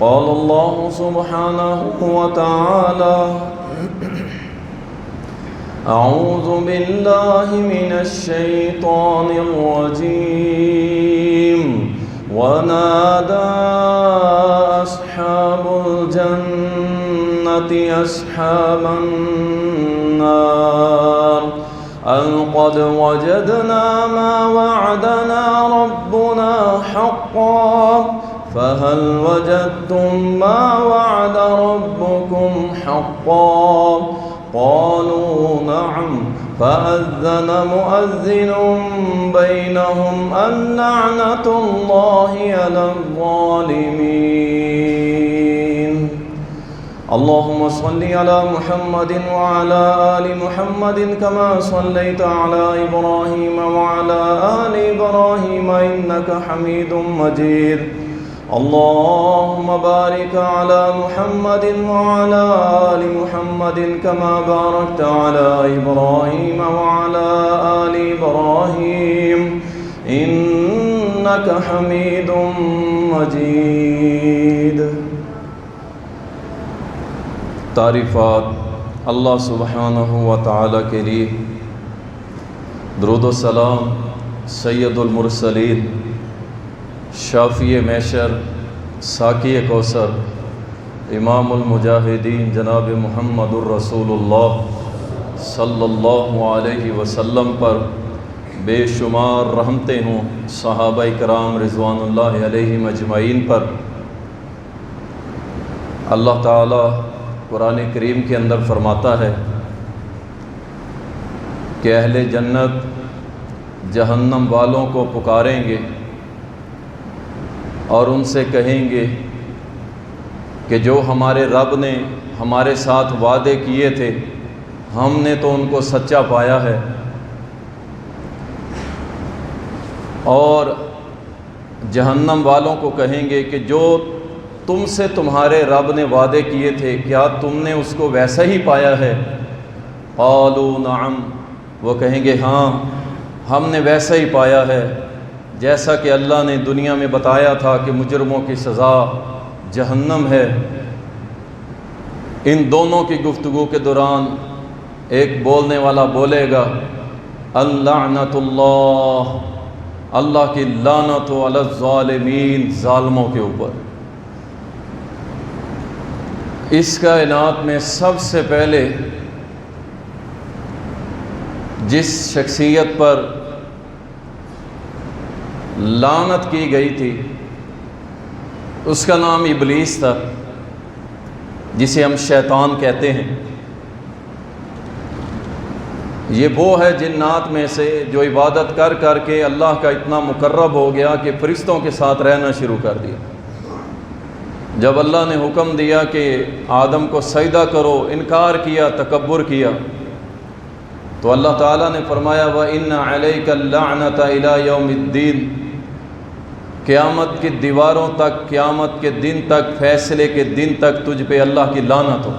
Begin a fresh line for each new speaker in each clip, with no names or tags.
قال الله سبحانه وتعالى: أعوذ بالله من الشيطان الرجيم. ونادى أصحاب الجنة أصحاب النار أن قد وجدنا ما وعدنا ربنا حقا فهل وجدتم ما وعد ربكم حقا؟ قالوا نعم. فأذن مؤذن بينهم اللعنة الله على الظالمين. اللهم صل على محمد وعلى آل محمد كما صليت على إبراهيم وعلى آل إبراهيم إنك حميد مجيد. اللهم بارك على محمد وعلى آل محمد كما باركت على إبراهيم وعلى آل إبراهيم إنك حميد مجيد. تعریفات اللہ سبحانہ و تعالیٰ کے لیے، درود و سلام سید المرسلین، شافی محشر، ساقی کوثر، امام المجاہدین جناب محمد الرسول اللہ صلی اللہ علیہ وسلم پر بے شمار رحمتیں ہوں، صحابہ کرام رضوان اللہ علیہم اجمعین پر۔ اللہ تعالیٰ قرآن کریم کے اندر فرماتا ہے کہ اہل جنت جہنم والوں کو پکاریں گے اور ان سے کہیں گے کہ جو ہمارے رب نے ہمارے ساتھ وعدے کیے تھے ہم نے تو ان کو سچا پایا ہے، اور جہنم والوں کو کہیں گے کہ جو تم سے تمہارے رب نے وعدے کیے تھے کیا تم نے اس کو ویسا ہی پایا ہے؟ قالوا نعم، وہ کہیں گے ہاں ہم نے ویسا ہی پایا ہے جیسا کہ اللہ نے دنیا میں بتایا تھا کہ مجرموں کی سزا جہنم ہے۔ ان دونوں کی گفتگو کے دوران ایک بولنے والا بولے گا اللعنۃ اللہ، اللہ کی لعنت علی الظالمین، ظالموں کے اوپر۔ اس کائنات میں سب سے پہلے جس شخصیت پر لعنت کی گئی تھی اس کا نام ابلیس تھا، جسے ہم شیطان کہتے ہیں۔ یہ وہ ہے جنات میں سے جو عبادت کر کر کے اللہ کا اتنا مقرب ہو گیا کہ فرشتوں کے ساتھ رہنا شروع کر دیا۔ جب اللہ نے حکم دیا کہ آدم کو سجدہ کرو، انکار کیا، تکبر کیا، تو اللہ تعالیٰ نے فرمایا وَإِنَّ عَلَيْكَ اللَّعْنَةَ إِلَى يَوْمِ الدِّينِ، قیامت کی دیواروں تک، قیامت کے دن تک، فیصلے کے دن تک تجھ پہ اللہ کی لعنت ہو۔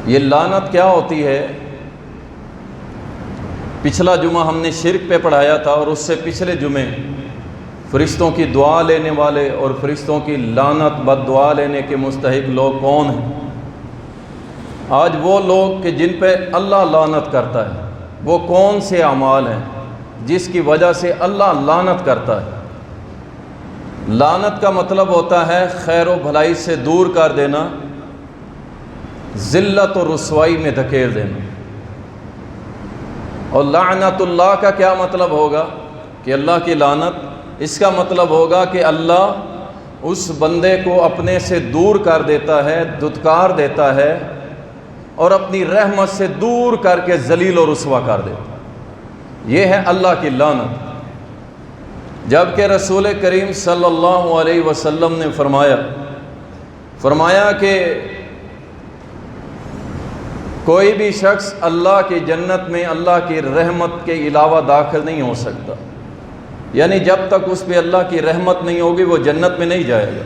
یہ لعنت کیا ہوتی ہے؟ پچھلا جمعہ ہم نے شرک پہ پڑھایا تھا، اور اس سے پچھلے جمعے فرشتوں کی دعا لینے والے اور فرشتوں کی لعنت بد دعا لینے کے مستحق لوگ کون ہیں؟ آج وہ لوگ کہ جن پہ اللہ لعنت کرتا ہے، وہ کون سے اعمال ہیں جس کی وجہ سے اللہ لعنت کرتا ہے؟ لعنت کا مطلب ہوتا ہے خیر و بھلائی سے دور کر دینا، ذلت و رسوائی میں دھکیل دینا۔ اور لعنت اللہ کا کیا مطلب ہوگا کہ اللہ کی لعنت؟ اس کا مطلب ہوگا کہ اللہ اس بندے کو اپنے سے دور کر دیتا ہے، دھتکار دیتا ہے، اور اپنی رحمت سے دور کر کے ذلیل و رسوا کر دیتا ہے۔ یہ ہے اللہ کی لعنت۔ جبکہ رسول کریم صلی اللہ علیہ وسلم نے فرمایا کہ کوئی بھی شخص اللہ کی جنت میں اللہ کی رحمت کے علاوہ داخل نہیں ہو سکتا، یعنی جب تک اس پہ اللہ کی رحمت نہیں ہوگی وہ جنت میں نہیں جائے گا۔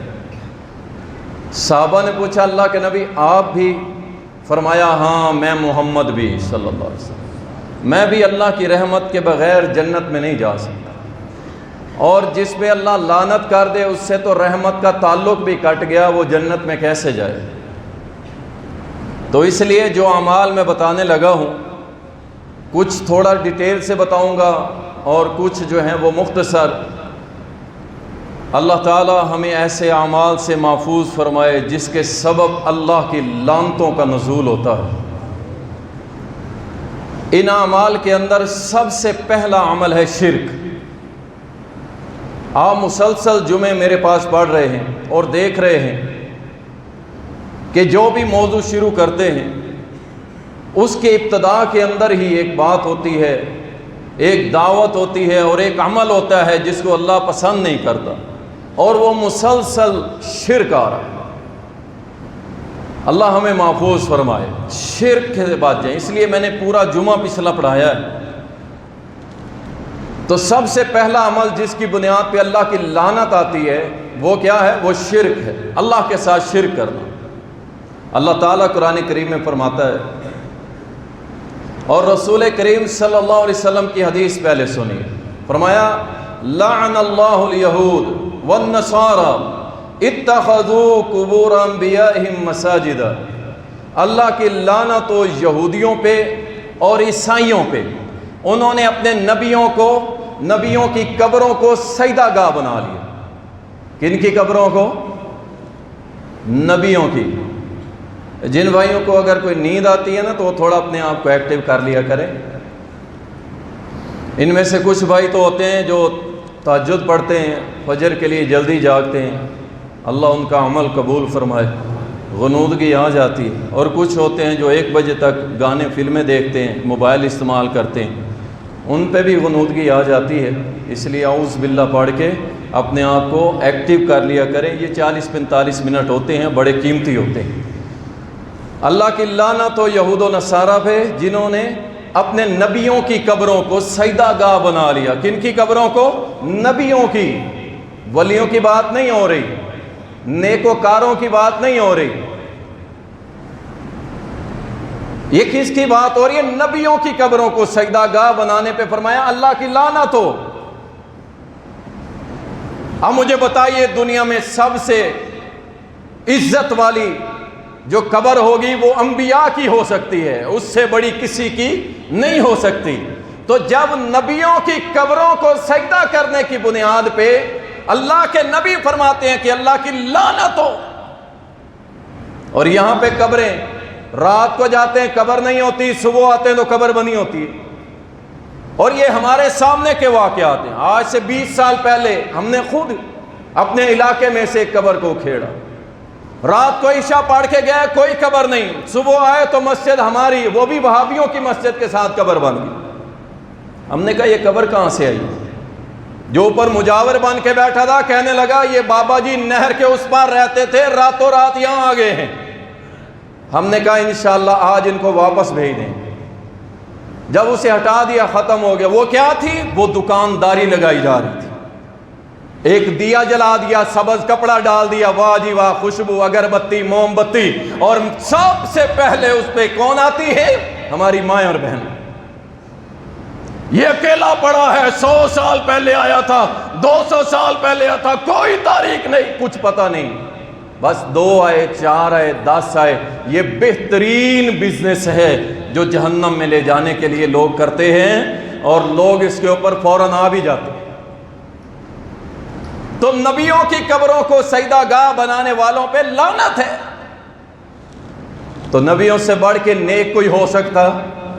صحابہ نے پوچھا اللہ کے نبی آپ بھی؟ فرمایا ہاں میں محمد بھی صلی اللہ علیہ وسلم، میں بھی اللہ کی رحمت کے بغیر جنت میں نہیں جا سکتا۔ اور جس پہ اللہ لعنت کر دے اس سے تو رحمت کا تعلق بھی کٹ گیا، وہ جنت میں کیسے جائے؟ تو اس لیے جو اعمال میں بتانے لگا ہوں، کچھ تھوڑا ڈیٹیل سے بتاؤں گا اور کچھ جو ہیں وہ مختصر۔ اللہ تعالی ہمیں ایسے اعمال سے محفوظ فرمائے جس کے سبب اللہ کی لعنتوں کا نزول ہوتا ہے۔ ان اعمال کے اندر سب سے پہلا عمل ہے شرک۔ آپ مسلسل جمعے میرے پاس پڑھ رہے ہیں اور دیکھ رہے ہیں کہ جو بھی موضوع شروع کرتے ہیں اس کے ابتدا کے اندر ہی ایک بات ہوتی ہے، ایک دعوت ہوتی ہے اور ایک عمل ہوتا ہے جس کو اللہ پسند نہیں کرتا، اور وہ مسلسل شرک آ رہا ہے۔ اللہ ہمیں محفوظ فرمائے شرک سے بات جائیں۔ اس لیے میں نے پورا جمعہ پچھلا پڑھایا ہے۔ تو سب سے پہلا عمل جس کی بنیاد پہ اللہ کی لعنت آتی ہے وہ کیا ہے؟ وہ شرک ہے، اللہ کے ساتھ شرک کرنا۔ اللہ تعالیٰ قرآن کریم میں فرماتا ہے، اور رسول کریم صلی اللہ علیہ وسلم کی حدیث پہلے سنیے، فرمایا لعن اللہ الیہود والنصارى اتخذوا قبور انبیائہم مساجد۔ اللہ کی لعنت ہو یہودیوں پہ اور عیسائیوں پہ، انہوں نے اپنے نبیوں کی قبروں کو سجدہ گاہ بنا لیا۔ کن کی قبروں کو؟ نبیوں کی۔ جن بھائیوں کو اگر کوئی نیند آتی ہے نا تو وہ تھوڑا اپنے آپ کو ایکٹیو کر لیا کریں۔ ان میں سے کچھ بھائی تو ہوتے ہیں جو تہجد پڑھتے ہیں، فجر کے لیے جلدی جاگتے ہیں، اللہ ان کا عمل قبول فرمائے، غنودگی آ جاتی ہے۔ اور کچھ ہوتے ہیں جو 1 بجے تک گانے فلمیں دیکھتے ہیں، موبائل استعمال کرتے ہیں، ان پہ بھی غنودگی آ جاتی ہے۔ اس لیے اعوذ باللہ پڑھ کے اپنے آپ کو ایکٹیو کر لیا کریں۔ یہ 40-45 منٹ ہوتے ہیں، بڑے قیمتی ہوتے ہیں۔ اللہ کی لعنت ہو یہود و نصارہ پہ جنہوں نے اپنے نبیوں کی قبروں کو سجدہ گاہ بنا لیا۔ کن کی قبروں کو؟ نبیوں کی۔ ولیوں کی بات نہیں ہو رہی، نیکوکاروں کی بات نہیں ہو رہی، یہ کس کی بات ہو رہی ہے؟ نبیوں کی قبروں کو سجدہ گاہ بنانے پہ فرمایا اللہ کی لعنت ہو۔ اب مجھے بتائیے دنیا میں سب سے عزت والی جو قبر ہوگی وہ انبیاء کی ہو سکتی ہے، اس سے بڑی کسی کی نہیں ہو سکتی۔ تو جب نبیوں کی قبروں کو سجدہ کرنے کی بنیاد پہ اللہ کے نبی فرماتے ہیں کہ اللہ کی لعنت ہو، اور یہاں پہ قبریں رات کو جاتے ہیں قبر نہیں ہوتی، صبح آتے ہیں تو قبر بنی ہوتی ہے، اور یہ ہمارے سامنے کے واقعات ہیں۔ آج سے 20 سال پہلے ہم نے خود اپنے علاقے میں سے ایک قبر کو کھیڑا، رات کو عشاء پڑھ کے گئے، کوئی قبر نہیں، صبح آئے تو مسجد ہماری، وہ بھی وہابیوں کی مسجد کے ساتھ قبر بن گئی۔ ہم نے کہا یہ قبر کہاں سے آئی؟ جو اوپر مجاور بن کے بیٹھا تھا کہنے لگا یہ بابا جی نہر کے اس پار رہتے تھے، راتوں رات یہاں آ گئے ہیں۔ ہم نے کہا انشاءاللہ آج ان کو واپس بھیج دیں۔ جب اسے ہٹا دیا ختم ہو گیا۔ وہ کیا تھی؟ وہ دکانداری لگائی جا رہی تھی۔ ایک دیا جلا دیا، سبز کپڑا ڈال دیا، واہ جی واہ، خوشبو، اگربتی، موم بتی، اور سب سے پہلے اس پہ کون آتی ہے؟ ہماری مائیں اور بہن۔ یہ اکیلا پڑا ہے، 100 سال پہلے آیا تھا، 200 سال پہلے آیا تھا، کوئی تاریخ نہیں، کچھ پتہ نہیں۔ بس 2 آئے، 4 آئے، 10 آئے۔ یہ بہترین بزنس ہے جو جہنم میں لے جانے کے لیے لوگ کرتے ہیں، اور لوگ اس کے اوپر فوراً آ بھی جاتے ہیں۔ تو نبیوں کی قبروں کو سجدہ گاہ بنانے والوں پہ لعنت ہے۔ تو نبیوں سے بڑھ کے نیک کوئی ہو سکتا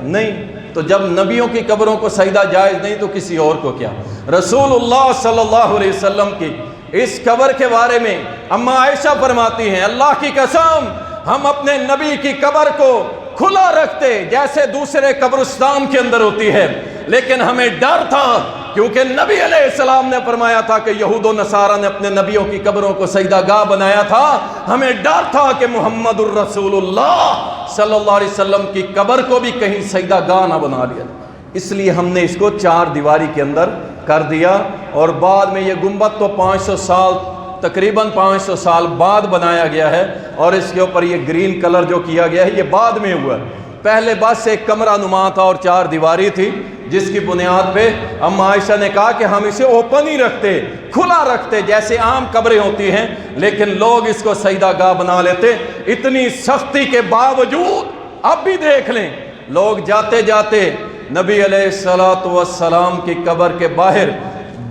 نہیں۔ تو جب نبیوں کی قبروں کو سجدہ جائز نہیں تو کسی اور کو کیا؟ رسول اللہ صلی اللہ علیہ وسلم کی اس قبر کے بارے میں اما عائشہ فرماتی ہیں اللہ کی قسم ہم اپنے نبی کی قبر کو کھلا رکھتے جیسے دوسرے قبرستان کے اندر ہوتی ہے، لیکن ہمیں ڈر تھا کیونکہ نبی علیہ السلام نے فرمایا تھا کہ یہود و نصارہ نے اپنے نبیوں کی قبروں کو سجدہ گاہ بنایا تھا، ہمیں ڈر تھا کہ محمد الرسول اللہ صلی اللہ علیہ وسلم کی قبر کو بھی کہیں سجدہ گاہ نہ بنا لیا، اس لیے ہم نے اس کو 4 دیواری کے اندر کر دیا۔ اور بعد میں یہ گنبد تو 500 سال تقریباً 500 سال بعد بنایا گیا ہے، اور اس کے اوپر یہ گرین کلر جو کیا گیا ہے یہ بعد میں ہوا ہے۔ پہلے بس ایک کمرہ نما تھا اور 4 دیواری تھی، جس کی بنیاد پہ اما عائشہ نے کہا کہ ہم اسے اوپن ہی رکھتے، کھلا رکھتے، جیسے عام قبریں ہوتی ہیں، لیکن لوگ اس کو سجدہ گاہ بنا لیتے۔ اتنی سختی کے باوجود اب بھی دیکھ لیں، لوگ جاتے جاتے نبی علیہ السلام کی قبر کے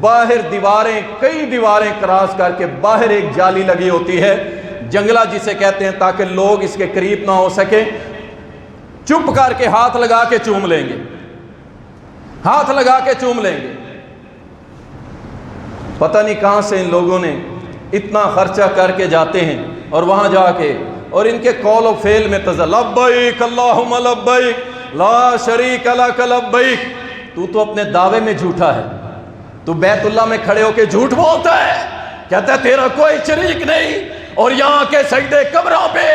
باہر دیواریں، کئی دیواریں کراس کر کے باہر ایک جالی لگی ہوتی ہے، جنگلہ جسے کہتے ہیں، تاکہ لوگ اس کے قریب نہ ہو سکے، چپ کر کے ہاتھ لگا کے چوم لیں گے، ہاتھ لگا کے چوم لیں گے۔ پتہ نہیں کہاں سے ان لوگوں نے اتنا خرچہ کر کے جاتے ہیں، اور وہاں جا کے اور ان کے قول و فعل میں لبیک اللہم لبیک لا شریک لک لبیک۔ تو اپنے دعوے میں جھوٹا ہے، تو بیت اللہ میں کھڑے ہو کے جھوٹ بولتا ہے، کہتا ہے تیرا کوئی شریک نہیں، اور یہاں کے سجدے قبروں پہ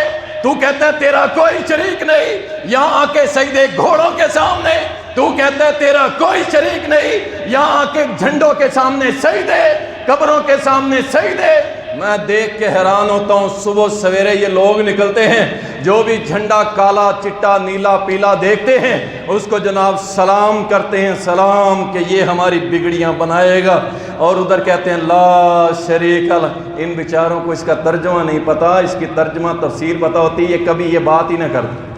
تو کہتا ہے تیرا کوئی شریک نہیں، یہاں کے سجدے گھوڑوں کے سامنے تو کہتا ہے تیرا کوئی شریک نہیں، یہاں کے جھنڈوں کے سامنے سجدے، قبروں کے سامنے سجدے۔ میں دیکھ کے حیران ہوتا ہوں، صبح سویرے یہ لوگ نکلتے ہیں، جو بھی جھنڈا کالا چٹا نیلا پیلا دیکھتے ہیں اس کو جناب سلام کرتے ہیں، سلام کہ یہ ہماری بگڑیاں بنائے گا، اور ادھر کہتے ہیں لا شریک لہ۔ ان بیچاروں کو اس کا ترجمہ نہیں پتا، اس کی ترجمہ تفسیر پتا ہوتی، یہ کبھی یہ بات ہی نہ کرتے۔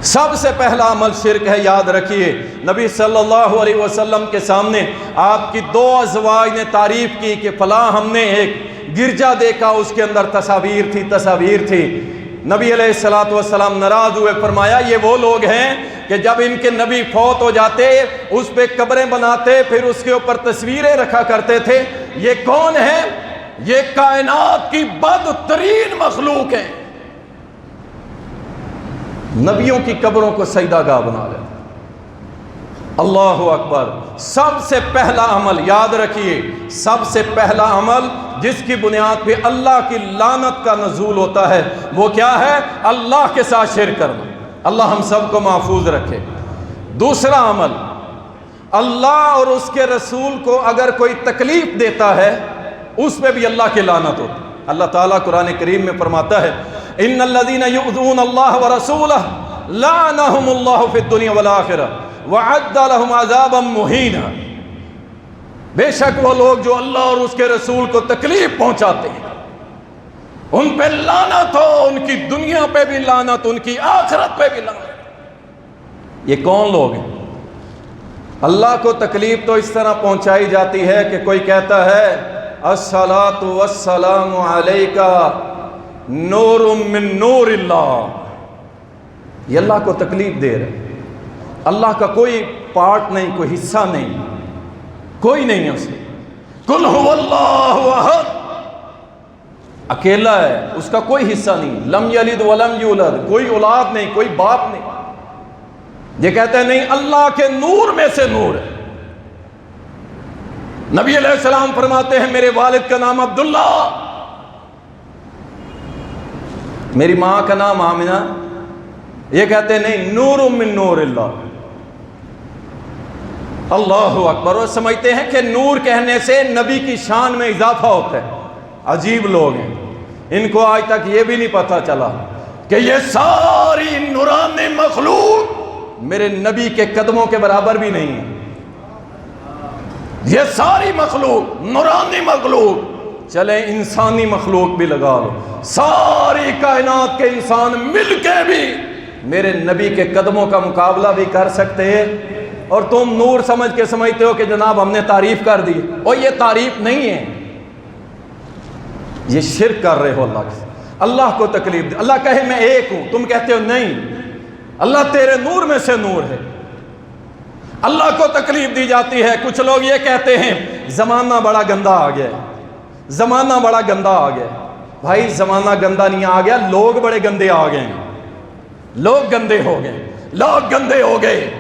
سب سے پہلا عمل شرک ہے، یاد رکھیے۔ نبی صلی اللہ علیہ وسلم کے سامنے آپ کی دو ازواج نے تعریف کی کہ فلاں ہم نے ایک گرجا دیکھا، اس کے اندر تصاویر تھی۔ نبی علیہ السلام ناراض ہوئے، فرمایا یہ وہ لوگ ہیں کہ جب ان کے نبی فوت ہو جاتے اس پہ قبریں بناتے، پھر اس کے اوپر تصویریں رکھا کرتے تھے۔ یہ کون ہے؟ یہ کائنات کی بدترین مخلوق ہے، نبیوں کی قبروں کو سجدہ گاہ بنا لیتے۔ اللہ اکبر۔ سب سے پہلا عمل یاد رکھیے، سب سے پہلا عمل جس کی بنیاد پہ اللہ کی لعنت کا نزول ہوتا ہے وہ کیا ہے؟ اللہ کے ساتھ شرک کرنا۔ اللہ ہم سب کو محفوظ رکھے۔ دوسرا عمل، اللہ اور اس کے رسول کو اگر کوئی تکلیف دیتا ہے اس پہ بھی اللہ کی لعنت ہوتی ہے۔ اللہ تعالیٰ قرآن کریم میں فرماتا ہے ان الذین یؤذون اللہ ورسولہ لعنہم اللہ فی الدنیا والآخرہ وعد لہم عذابا مہینا۔ بے شک وہ لوگ جو اللہ اور اس کے رسول کو تکلیف پہنچاتے ہیں ان پہ لعنت ہو، ان کی دنیا پہ بھی لعنت، ان کی آخرت پہ بھی لعنت۔ یہ کون لوگ ہیں؟ اللہ کو تکلیف تو اس طرح پہنچائی جاتی ہے کہ کوئی کہتا ہے الصلاۃ والسلام علیکہ نور من نور اللہ، یہ اللہ کو تکلیف دے رہے، اللہ کا کوئی پارٹ نہیں، کوئی حصہ نہیں، کوئی نہیں ہے اس میں۔ قل هو اللہ احد، اکیلا ہے، اس کا کوئی حصہ نہیں، لم یلد ولم یولد، کوئی اولاد نہیں، کوئی باپ نہیں۔ یہ کہتے ہیں نہیں، اللہ کے نور میں سے نور ہے۔ نبی علیہ السلام فرماتے ہیں میرے والد کا نام عبداللہ، میری ماں کا نام آمنہ، یہ کہتے ہیں نہیں، نور من نور اللہ۔ اللہ اکبر۔ اور سمجھتے ہیں کہ نور کہنے سے نبی کی شان میں اضافہ ہوتا ہے۔ عجیب لوگ ہیں، ان کو آج تک یہ بھی نہیں پتا چلا کہ یہ ساری نورانی مخلوق میرے نبی کے قدموں کے برابر بھی نہیں ہے۔ یہ ساری مخلوق نورانی مخلوق، چلے انسانی مخلوق بھی لگا لو، ساری کائنات کے انسان مل کے بھی میرے نبی کے قدموں کا مقابلہ بھی کر سکتے ہیں، اور تم نور سمجھ کے سمجھتے ہو کہ جناب ہم نے تعریف کر دی، اور یہ تعریف نہیں ہے، یہ شرک کر رہے ہو اللہ کے۔ اللہ کو تکلیف دے، اللہ کہے میں ایک ہوں، تم کہتے ہو نہیں، اللہ تیرے نور میں سے نور ہے۔ اللہ کو تکلیف دی جاتی ہے۔ کچھ لوگ یہ کہتے ہیں زمانہ بڑا گندا آ گیا، زمانہ بڑا گندا آ گیا۔ بھائی زمانہ گندا نہیں آ گیا، لوگ بڑے گندے آ گئے ہیں، لوگ گندے ہو گئے، لوگ گندے ہو گئے،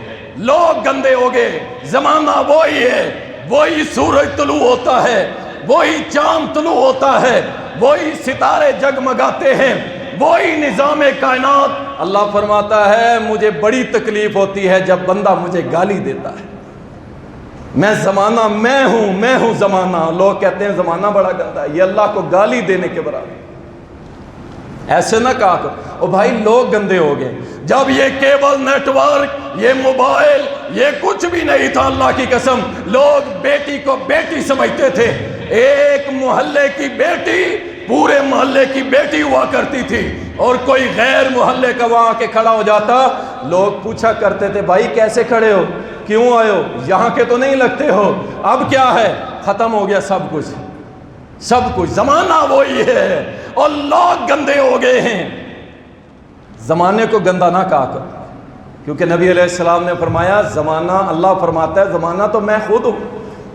لوگ گندے ہو گئے۔ زمانہ وہی ہے، وہی سورج طلوع ہوتا ہے، وہی چاند طلوع ہوتا ہے، وہی ستارے جگمگاتے ہیں، وہی نظام کائنات۔ اللہ فرماتا ہے مجھے بڑی تکلیف ہوتی ہے جب بندہ مجھے گالی دیتا ہے، میں زمانہ میں ہوں زمانہ۔ لوگ کہتے ہیں زمانہ بڑا گندا ہے، یہ اللہ کو گالی دینے کے برابر۔ ایسے نہ کہا کرو۔ بھائی لوگ گندے ہو گئے جب یہ کیبل نیٹ ورک، یہ موبائل، یہ کچھ بھی نہیں تھا، اللہ کی قسم لوگ بیٹی کو بیٹی سمجھتے تھے۔ ایک محلے کی بیٹی پورے محلے کی بیٹی ہوا کرتی تھی، اور کوئی غیر محلے کا وہاں کے کھڑا ہو جاتا، لوگ پوچھا کرتے تھے بھائی کیسے کھڑے ہو، کیوں آئے ہو، یہاں کے تو نہیں لگتے ہو۔ اب کیا ہے، ختم ہو گیا سب کچھ، سب کچھ، زمانہ وہی ہے اور لوگ گندے ہو گئے ہیں۔ زمانے کو گندا نہ کہا کر، کیونکہ نبی علیہ السلام نے فرمایا زمانہ، اللہ فرماتا ہے زمانہ تو میں خود ہوں،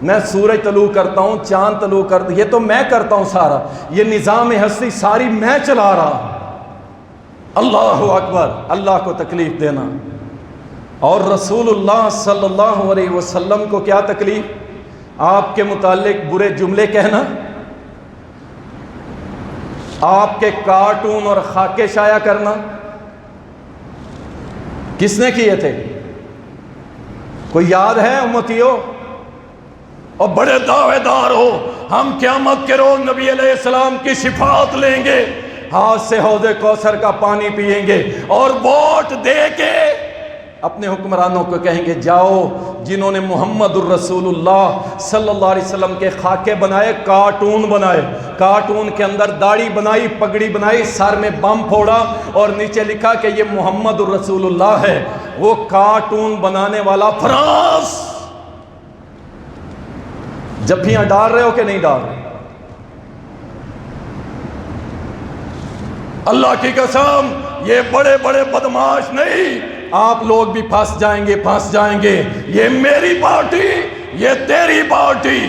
میں سورج طلوع کرتا ہوں، چاند طلوع کرتا ہوں، یہ تو میں کرتا ہوں سارا، یہ نظام ہستی ساری میں چلا رہا ہوں۔ اللہ اکبر، اللہ کو تکلیف دینا، اور رسول اللہ صلی اللہ علیہ وسلم کو کیا تکلیف، آپ کے متعلق برے جملے کہنا، آپ کے کارٹون اور خاکے شائع کرنا، کس نے کیے تھے، کوئی یاد ہے امتیوں؟ اور بڑے دعوے دار ہو، ہم قیامت کے روز نبی علیہ السلام کی شفاعت لیں گے، ہاتھ سے حوض کوثر کا پانی پئیں گے، اور ووٹ دے کے اپنے حکمرانوں کو کہیں گے جاؤ جنہوں نے محمد الرسول اللہ صلی اللہ علیہ وسلم کے خاکے بنائے، کارٹون بنائے، کارٹون کے اندر داڑھی بنائی، پگڑی بنائی، سر میں بم پھوڑا اور نیچے لکھا کہ یہ محمد الرسول اللہ ہے، وہ کارٹون بنانے والا فرانس، جبھیاں ڈال رہے ہو کہ نہیں ڈال رہے؟ اللہ کی قسم یہ بڑے بڑے بدماش نہیں، آپ لوگ بھی پھنس جائیں گے، پھنس جائیں گے۔ یہ میری پارٹی، یہ تیری پارٹی،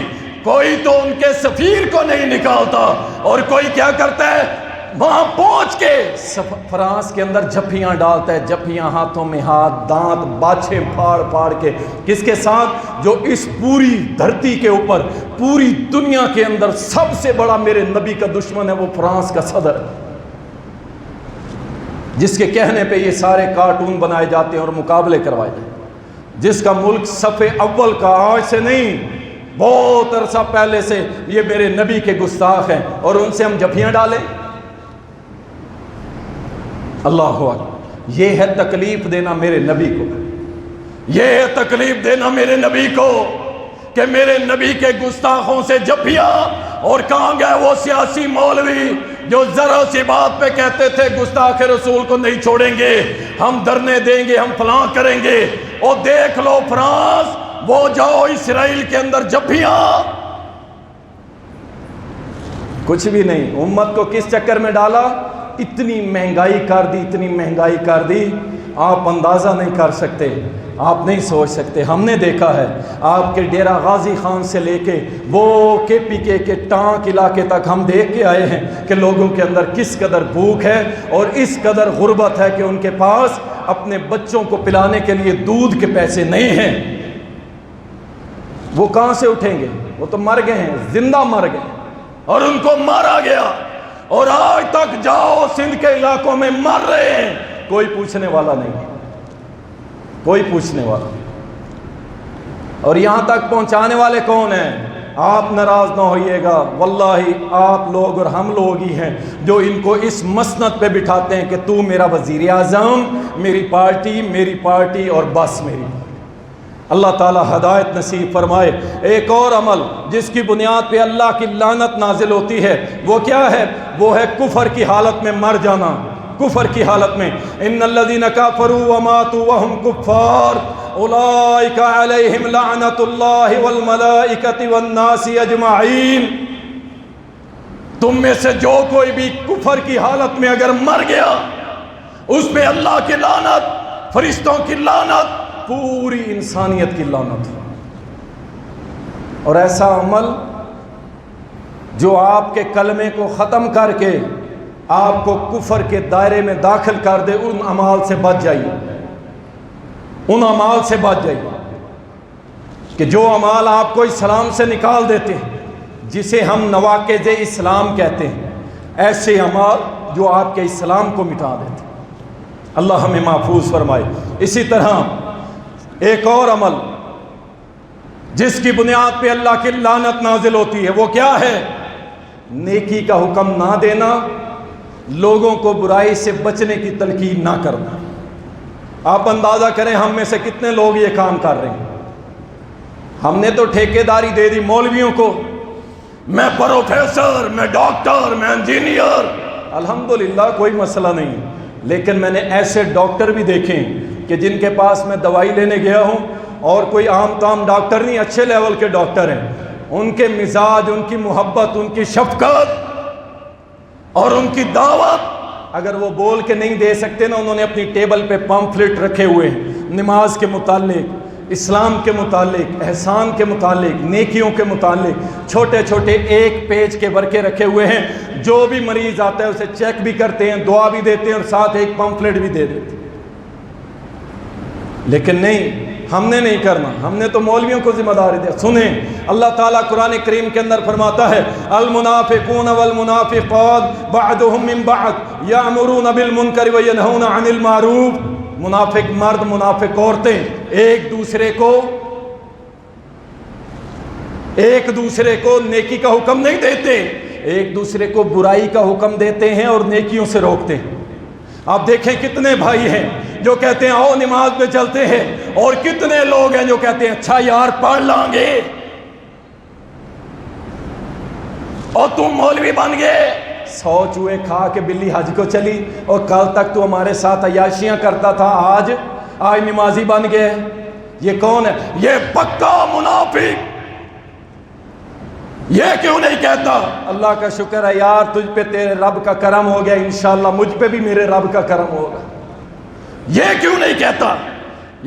کوئی تو ان کے سفیر کو نہیں نکالتا، اور کوئی کیا کرتا ہے وہاں پہنچ کے فرانس کے اندر جھپیاں ڈالتا ہے، جھپیاں ہاتھوں میں ہاتھ، دانت باچھیں پھاڑ پھاڑ کے، کس کے ساتھ؟ جو اس پوری دھرتی کے اوپر، پوری دنیا کے اندر سب سے بڑا میرے نبی کا دشمن ہے، وہ فرانس کا صدر ہے، جس کے کہنے پہ یہ سارے کارٹون بنائے جاتے ہیں اور مقابلے کروائے جاتے ہیں، جس کا ملک صفحے اول کا آج سے نہیں بہت عرصہ پہلے سے یہ میرے نبی کے گستاخ ہیں، اور ان سے ہم جھپیاں ڈالیں؟ اللہ اکبر، یہ ہے تکلیف دینا میرے نبی کو، یہ ہے تکلیف دینا میرے نبی کو، کہ میرے نبی کے گستاخوں سے جھپیاں۔ اور کہاں گئے وہ سیاسی مولوی جو ذرا سی بات پہ کہتے تھے گستاخ رسول کو نہیں چھوڑیں گے، ہم دھرنے دیں گے، ہم فلاں کریں گے؟ اور دیکھ لو فرانس، وہ جاؤ اسرائیل کے اندر جھپیاں، کچھ بھی نہیں۔ امت کو کس چکر میں ڈالا؟ اتنی مہنگائی کر دی، اتنی مہنگائی کر دی، آپ اندازہ نہیں کر سکتے، آپ نہیں سوچ سکتے۔ ہم نے دیکھا ہے آپ کے ڈیرہ غازی خان سے لے کے وہ کے پی کے ٹانک علاقے تک ہم دیکھ کے آئے ہیں کہ لوگوں کے اندر کس قدر بھوک ہے اور اس قدر غربت ہے کہ ان کے پاس اپنے بچوں کو پلانے کے لیے دودھ کے پیسے نہیں ہیں۔ وہ کہاں سے اٹھیں گے؟ وہ تو مر گئے ہیں، زندہ مر گئے، اور ان کو مارا گیا، اور آج تک جاؤ سندھ کے علاقوں میں مر رہے ہیں، کوئی پوچھنے والا نہیں، کوئی پوچھنے والا۔ اور یہاں تک پہنچانے والے کون ہیں؟ آپ ناراض نہ ہوئیے گا، واللہ آپ لوگ اور ہم لوگ ہی ہیں جو ان کو اس مسند پہ بٹھاتے ہیں کہ تو میرا وزیر اعظم، میری پارٹی اور بس میری۔ اللہ تعالی ہدایت نصیب فرمائے۔ ایک اور عمل جس کی بنیاد پہ اللہ کی لعنت نازل ہوتی ہے وہ کیا ہے؟ وہ ہے کفر کی حالت میں مر جانا، کفر کی حالت میں۔ ان الذین کفروا وماتوا وهم کفار اولئک علیہم لعنت اللہ والملائکۃ والناس اجمعین۔ تم میں سے جو کوئی بھی کفر کی حالت میں اگر مر گیا، اس پہ اللہ کی لعنت، فرشتوں کی لعنت، پوری انسانیت کی لعنت۔ اور ایسا عمل جو آپ کے کلمے کو ختم کر کے آپ کو کفر کے دائرے میں داخل کر دے، ان اعمال سے بچ جائیے، ان اعمال سے بچ جائیے کہ جو اعمال آپ کو اسلام سے نکال دیتے ہیں، جسے ہم نواقض اسلام کہتے ہیں، ایسے اعمال جو آپ کے اسلام کو مٹا دیتے ہیں۔ اللہ ہمیں محفوظ فرمائے۔ اسی طرح ایک اور عمل جس کی بنیاد پہ اللہ کی لعنت نازل ہوتی ہے وہ کیا ہے؟ نیکی کا حکم نہ دینا
لوگوں کو برائی سے بچنے کی تلقین نہ کرنا۔ آپ اندازہ کریں ہم میں سے کتنے لوگ یہ کام کر رہے ہیں۔ ہم نے تو ٹھیکیداری دے دی مولویوں کو، میں پروفیسر، میں ڈاکٹر، میں انجینئر، الحمدللہ کوئی مسئلہ نہیں، لیکن میں نے ایسے ڈاکٹر بھی دیکھے کہ جن کے پاس میں دوائی لینے گیا ہوں اور کوئی عام تام ڈاکٹر نہیں، اچھے لیول کے ڈاکٹر ہیں، ان کے مزاج، ان کی محبت، ان کی شفقت اور ان کی دعوت اگر وہ بول کے نہیں دے سکتے نا، انہوں نے اپنی ٹیبل پہ پمفلٹ رکھے ہوئے ہیں نماز کے متعلق، اسلام کے متعلق، احسان کے متعلق، نیکیوں کے متعلق، چھوٹے چھوٹے ایک پیج کے ورقے رکھے ہوئے ہیں، جو بھی مریض آتا ہے اسے چیک بھی کرتے ہیں، دعا بھی دیتے ہیں اور ساتھ ایک پمفلٹ بھی دے دیتے ہیں۔ لیکن نہیں، ہم نے نہیں کرنا، ہم نے تو مولویوں کو ذمہ داری دیا۔ سنیں، اللہ تعالیٰ قرآن کریم کے اندر فرماتا ہے المنافقون والمنافقات بعضهم من بعض یأمرون بالمنکر وینہون عن المعروف۔ منافق مرد، منافق عورتیں ایک دوسرے کو نیکی کا حکم نہیں دیتے، ایک دوسرے کو برائی کا حکم دیتے ہیں اور نیکیوں سے روکتے ہیں۔ آپ دیکھیں کتنے بھائی ہیں جو کہتے ہیں آؤ نماز پہ چلتے ہیں، اور کتنے لوگ ہیں جو کہتے ہیں اچھا یار پڑھ لیں گے، اور تم مولوی بن گئے۔ 100 چوہے کھا کے بلی حج کو چلی، اور کل تک تو ہمارے ساتھ عیاشیاں کرتا تھا، آج نمازی بن گئے۔ یہ کون ہے؟ یہ پکا منافق۔ یہ کیوں نہیں کہتا اللہ کا شکر ہے یار تجھ پہ تیرے رب کا کرم ہو گیا، انشاءاللہ مجھ پہ بھی میرے رب کا کرم ہوگا؟ یہ کیوں نہیں کہتا؟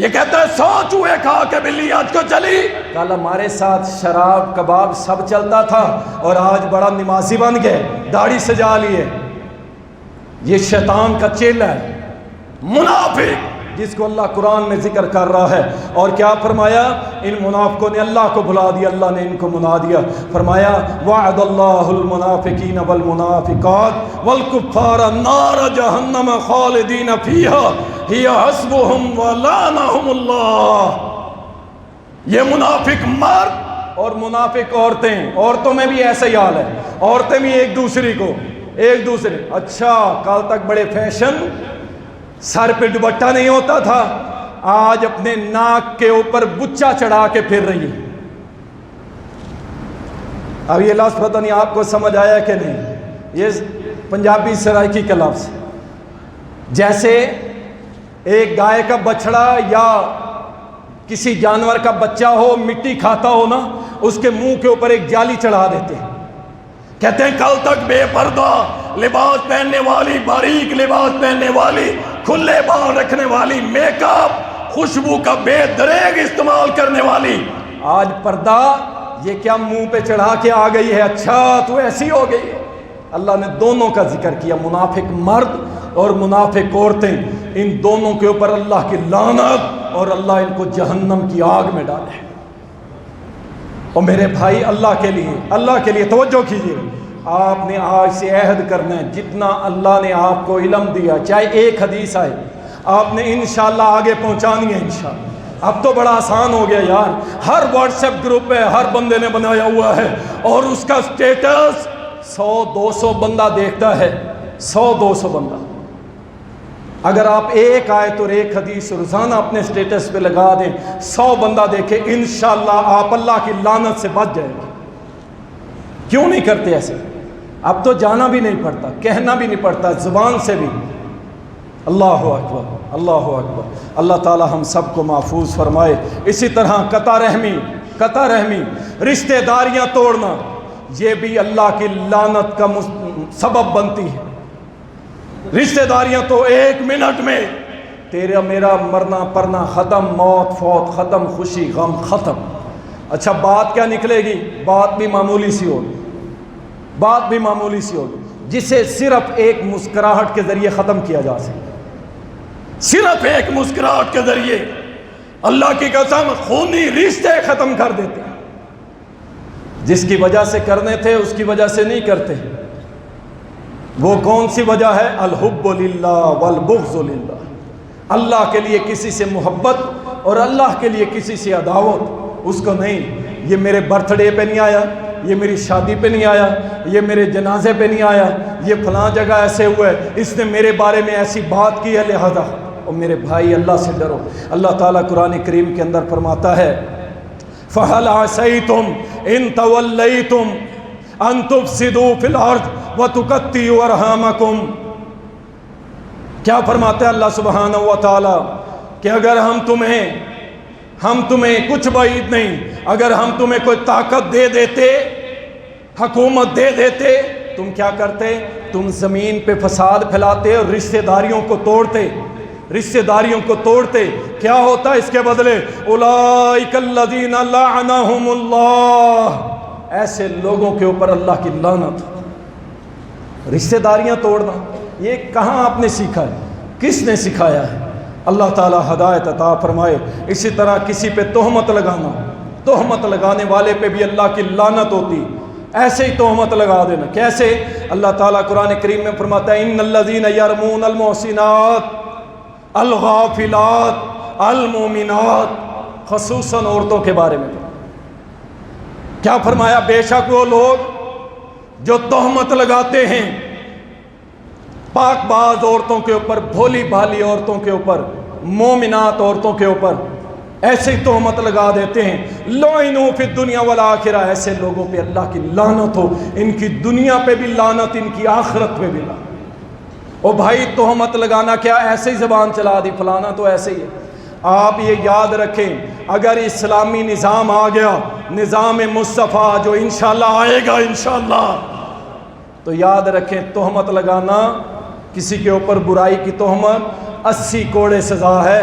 یہ کہتا ہے 100 چوہے کھا کے بلی حج کو چلی، کل ہمارے ساتھ شراب کباب سب چلتا تھا اور آج بڑا نمازی بن گئے، داڑھی سجا لیے۔ یہ شیطان کا چیلا ہے، منافق، جس کو اللہ قرآن میں ذکر کر رہا ہے۔ اور کیا فرمایا؟ ان منافقوں نے اللہ کو بھلا دیا، اللہ نے ان کو منا دیا۔ فرمایا وعد اللہ المنافقین والمنافقات والکفار نار جہنم خالدین فیہا ہی حسبہم ولعنہم اللہ۔ یہ منافق مرد اور منافق عورتوں میں بھی ایسا ہی حال ہے، عورتیں بھی ایک دوسرے اچھا کل تک بڑے فیشن، سر پہ دوپٹہ نہیں ہوتا تھا، آج اپنے ناک کے اوپر بچہ چڑھا کے پھر رہی ہے۔ اب یہ لفظ پتہ نہیں آپ کو سمجھ آیا کہ نہیں، یہ پنجابی سرائکی کا لفظ، جیسے ایک گائے کا بچڑا یا کسی جانور کا بچہ ہو، مٹی کھاتا ہو نا، اس کے منہ کے اوپر ایک جالی چڑھا دیتے ہیں، کہتے ہیں کل تک بے پردہ لباس پہننے والی، باریک لباس پہننے والی، کھلے بال رکھنے والی، میک اپ، خوشبو کا بے دریغ استعمال کرنے والی، آج پردہ یہ کیا منہ پہ چڑھا کے آ گئی ہے، اچھا تو ایسی ہو گئی ہے۔ اللہ نے دونوں کا ذکر کیا، منافق مرد اور منافق عورتیں، ان دونوں کے اوپر اللہ کی لعنت، اور اللہ ان کو جہنم کی آگ میں ڈالے۔ اور میرے بھائی اللہ کے لیے توجہ کیجیے، آپ نے آج سے عہد کرنا ہے، جتنا اللہ نے آپ کو علم دیا، چاہے ایک حدیث آئے، آپ نے انشاءاللہ آگے پہنچانی ہے انشاءاللہ۔ اب تو بڑا آسان ہو گیا یار، ہر واٹس ایپ گروپ ہے، ہر بندے نے بنایا ہوا ہے، اور اس کا سٹیٹس 100-200 بندہ دیکھتا ہے، 100-200 بندہ۔ اگر آپ ایک آیت اور ایک حدیث روزانہ اپنے سٹیٹس پہ لگا دیں، 100 بندہ دیکھے، انشاءاللہ آپ اللہ کی لعنت سے بچ جائیں گے۔ کیوں نہیں کرتے ایسے؟ اب تو جانا بھی نہیں پڑتا، کہنا بھی نہیں پڑتا، زبان سے بھی۔ اللہ اکبر، اللہ اکبر۔ اللہ تعالی ہم سب کو محفوظ فرمائے۔ اسی طرح قطع رحمی، رشتہ داریاں توڑنا، یہ بھی اللہ کی لعنت کا سبب بنتی ہے۔ رشتہ داریاں تو 1 منٹ میں تیرا میرا مرنا پرنا ختم، موت فوت ختم، خوشی غم ختم۔ اچھا بات کیا نکلے گی؟ بات بھی معمولی سی ہوگی، جسے صرف ایک مسکراہٹ کے ذریعے ختم کیا جا سکے، صرف ایک مسکراہٹ کے ذریعے اللہ کی قسم خونی رشتے ختم کر دیتے ہیں۔ جس کی وجہ سے کرنے تھے اس کی وجہ سے نہیں کرتے۔ وہ کون سی وجہ ہے؟ الحب للہ والبغض للہ، اللہ کے لیے کسی سے محبت اور اللہ کے لیے کسی سے عداوت، اس کو نہیں، یہ میرے برتھ ڈے پہ نہیں آیا، یہ میری شادی پہ نہیں آیا، یہ میرے جنازے پہ نہیں آیا، یہ فلاں جگہ ایسے ہوا ہے، اس نے میرے بارے میں ایسی بات کی ہے، لہذا اور میرے بھائی اللہ سے ڈرو۔ اللہ تعالیٰ قرآن کریم کے اندر فرماتا ہے فَهَلْ عَسَيْتُمْ إِن تَوَلَّيْتُمْ أَن تُفْسِدُوا فِي الْأَرْضِ وَتُقَطِّعُوا أَرْحَامَكُمْ۔ کیا فرماتے ہیں اللہ سبحانہ و تعالیٰ کہ اگر ہم تمہیں کچھ بعید نہیں، اگر ہم تمہیں کوئی طاقت دے دیتے، حکومت دے دیتے، تم کیا کرتے؟ تم زمین پہ فساد پھیلاتے اور رشتہ داریوں کو توڑتے۔ کیا ہوتا اس کے بدلے؟ اولئک الذین لعنہم اللہ، ایسے لوگوں کے اوپر اللہ کی لعنت۔ رشتہ داریاں توڑنا یہ کہاں آپ نے سیکھا ہے؟ کس نے سکھایا ہے؟ اللہ تعالیٰ ہدایت عطا فرمائے۔ اسی طرح کسی پہ تہمت لگانے والے پہ بھی اللہ کی لعنت ہوتی، ایسے ہی تہمت لگا دینا۔ کیسے؟ اللہ تعالیٰ قرآن کریم میں فرماتا ہے ان الذین یرمون المحسنات الغافلات المومنات، خصوصاً عورتوں کے بارے میں کیا فرمایا؟ بے شک وہ لوگ جو تہمت لگاتے ہیں پاک باز عورتوں کے اوپر، بھولی بھالی عورتوں کے اوپر، مومنات عورتوں کے اوپر ایسے ہی تہمت لگا دیتے ہیں، لعنوا فی الدنیا والآخرہ، ایسے لوگوں پہ اللہ کی لعنت ہو، ان کی دنیا پہ بھی لعنت، ان کی آخرت پہ بھی لعنت۔ او بھائی تہمت لگانا کیا ایسے ہی زبان چلا دی فلانا تو ایسے ہی ہے؟ آپ یہ یاد رکھیں اگر اسلامی نظام آ گیا، نظام مصطفیٰ جو انشاءاللہ آئے گا انشاءاللہ، تو یاد رکھیں تہمت لگانا کسی کے اوپر برائی کی تہمت 80 کوڑے سزا ہے،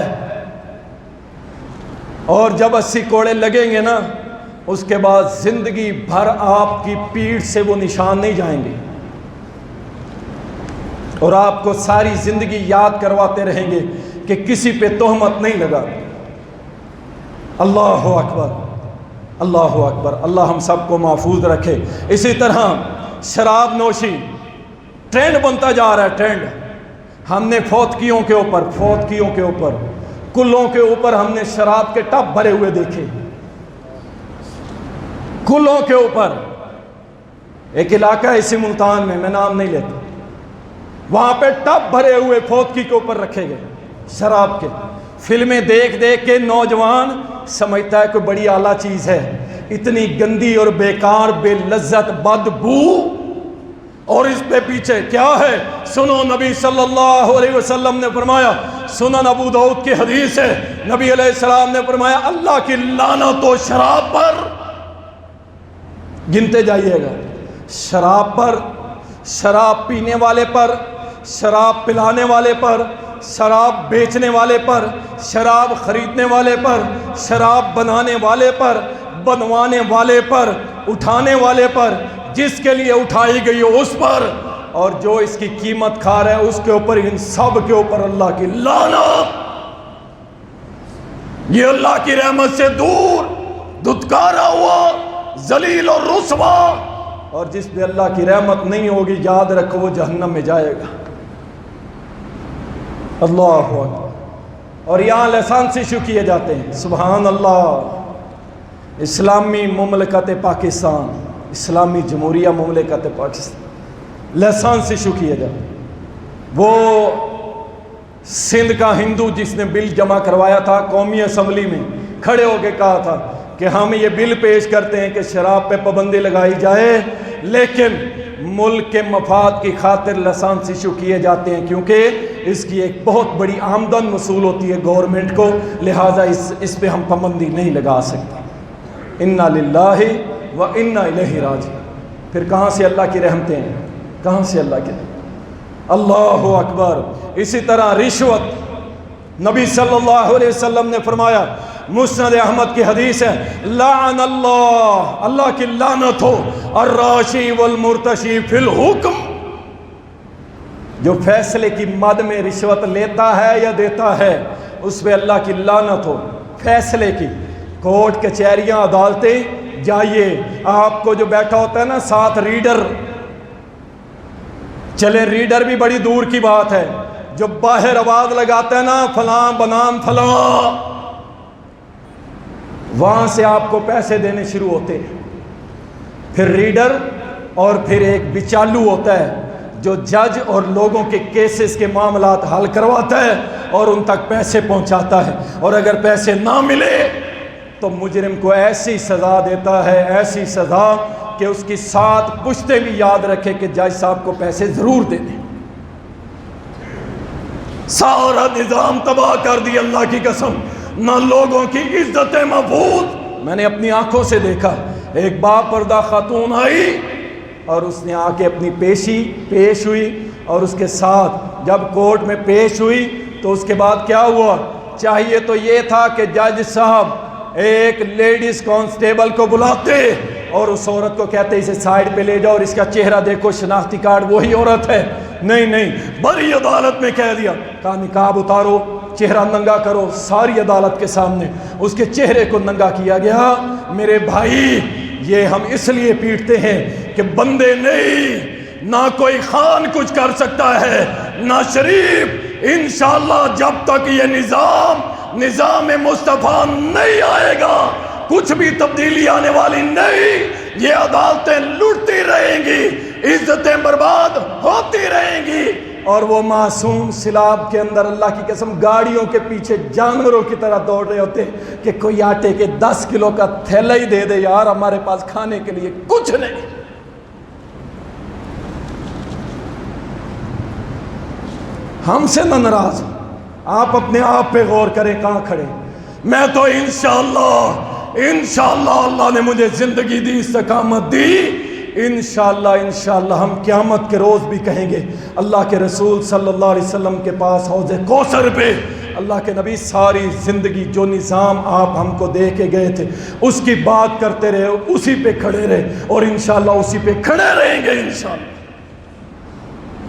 اور جب 80 کوڑے لگیں گے نا اس کے بعد زندگی بھر آپ کی پیٹھ سے وہ نشان نہیں جائیں گے، اور آپ کو ساری زندگی یاد کرواتے رہیں گے کہ کسی پہ تہمت نہیں لگا۔ اللہ اکبر، اللہ اکبر، اللہ ہم سب کو محفوظ رکھے۔ اسی طرح شراب نوشی ٹرینڈ بنتا جا رہا ہے، ٹرینڈ۔ ہم نے فوتکیوں کے اوپر کلوں کے اوپر ہم نے شراب کے ٹب بھرے ہوئے دیکھے، کلوں کے اوپر۔ ایک علاقہ ہے اسی ملتان میں نام نہیں لیتا، وہاں پہ ٹب بھرے ہوئے فوتکی کے اوپر رکھے گئے شراب کے۔ فلمیں دیکھ کے نوجوان سمجھتا ہے کوئی بڑی اعلیٰ چیز ہے، اتنی گندی اور بیکار، بے لذت، بدبو، اور اس پہ پیچھے کیا ہے؟ سنو نبی صلی اللہ علیہ وسلم نے فرمایا، سنن ابو داؤد کی حدیث ہے، نبی علیہ السلام نے فرمایا اللہ کی لعنت و شراب پر، گنتے جائیے گا، شراب پر، شراب پینے والے پر، شراب پلانے والے پر، شراب بیچنے والے پر، شراب خریدنے والے پر، شراب بنانے والے پر، بنوانے والے پر، اٹھانے والے پر، جس کے لیے اٹھائی گئی ہو اس پر، اور جو اس کی قیمت کھا رہا ہے اس کے اوپر، ان سب کے اوپر اللہ کی لعنت۔ یہ اللہ کی رحمت سے دور، دھتکارا ہوا، ذلیل اور رسوا، اور جس پہ اللہ کی رحمت نہیں ہوگی یاد رکھو وہ جہنم میں جائے گا۔ اللہ اکبر۔ اور یہاں لائسنس ایشو کیے جاتے ہیں، سبحان اللہ، اسلامی مملکت پاکستان، اسلامی جمہوریہ مملکت پاکستان، لائسنس ایشو کیے جاتے ہیں۔ وہ سندھ کا ہندو جس نے بل جمع کروایا تھا قومی اسمبلی میں، کھڑے ہو کے کہا تھا کہ ہم یہ بل پیش کرتے ہیں کہ شراب پہ پابندی لگائی جائے، لیکن ملک کے مفاد کی خاطر لائسنس ایشو کیے جاتے ہیں، کیونکہ اس کی ایک بہت بڑی آمدن وصول ہوتی ہے گورنمنٹ کو، لہٰذا اس پہ ہم پابندی نہیں لگا سکتے۔ انا للہ و انا الیہ راجعون۔ پھر کہاں سے اللہ کی رحمتیں ہیں؟ کہاں سے اللہ کی رحمتیں؟ اللہ اکبر۔ اسی طرح رشوت، نبی صلی اللہ علیہ وسلم نے فرمایا، مسند احمد کی حدیث ہے، لعن اللہ، اللہ کی لعنت ہو، الراشی والمرتشی فی الحکم، جو فیصلے کی مد میں رشوت لیتا ہے یا دیتا ہے اس پہ اللہ کی لعنت ہو۔ فیصلے کی، کورٹ کچہریاں عدالتیں جائیے، آپ کو جو بیٹھا ہوتا ہے نا ساتھ ریڈر، چلے ریڈر بھی بڑی دور کی بات ہے، جو باہر آواز لگاتا ہے نا فلاں بنام فلاں، وہاں سے آپ کو پیسے دینے شروع ہوتے ہیں۔ پھر ریڈر اور پھر ایک بچالو ہوتا ہے جو جج اور لوگوں کے کیسز کے معاملات حل کرواتا ہے اور ان تک پیسے پہنچاتا ہے، اور اگر پیسے نہ ملے تو مجرم کو ایسی سزا دیتا ہے، ایسی سزا کہ اس کی 7 پشتیں بھی یاد رکھے کہ جج صاحب کو پیسے ضرور دے دیں۔ سارا نظام تباہ کر دی اللہ کی قسم، نہ لوگوں کی عزتیں محفوظ۔ میں نے اپنی آنکھوں سے دیکھا، ایک باپردہ خاتون آئی اور اس نے آ کے اپنی پیش ہوئی، اور اس کے ساتھ جب کورٹ میں پیش ہوئی تو اس کے بعد کیا ہوا؟ چاہیے تو یہ تھا کہ جج صاحب ایک لیڈیز کانسٹیبل کو بلاتے اور اس عورت کو کہتے اسے سائیڈ پہ لے جاؤ اور اس کا چہرہ دیکھو، شناختی کارڈ وہی عورت ہے۔ نہیں، بڑی عدالت میں کہہ دیا، کہا نقاب اتارو، چہرہ ننگا کرو، ساری عدالت کے سامنے اس کے چہرے کو ننگا کیا گیا۔ میرے بھائی، یہ ہم اس لیے پیٹتے ہیں کہ بندے نہیں، نہ کوئی خان کچھ کر سکتا ہے نہ شریف۔ انشاءاللہ جب تک یہ نظام مصطفیٰ نہیں آئے گا کچھ بھی تبدیلی آنے والی نہیں۔ یہ عدالتیں لوٹتی رہیں گی، عزتیں برباد ہوتی رہیں گی، اور وہ معصوم سیلاب کے اندر اللہ کی قسم گاڑیوں کے پیچھے جانوروں کی طرح دوڑ رہے ہوتے ہیں کہ کوئی آٹے کے 10 کلو کا تھیلا ہی دے دے یار، ہمارے پاس کھانے کے لیے کچھ نہیں۔ ہم سے نہ ناراض ہو، آپ اپنے آپ پہ غور کریں کہاں کھڑے۔ میں تو انشاءاللہ اللہ نے مجھے زندگی دی، استقامت دی، انشاءاللہ ہم قیامت کے روز بھی کہیں گے اللہ کے رسول صلی اللہ علیہ وسلم کے پاس حوض کوثر پہ اللہ کے نبی ساری زندگی جو نظام آپ ہم کو دے کے گئے تھے اس کی بات کرتے رہے، اسی پہ کھڑے رہے، اور انشاءاللہ اسی پہ کھڑے رہیں گے انشاءاللہ۔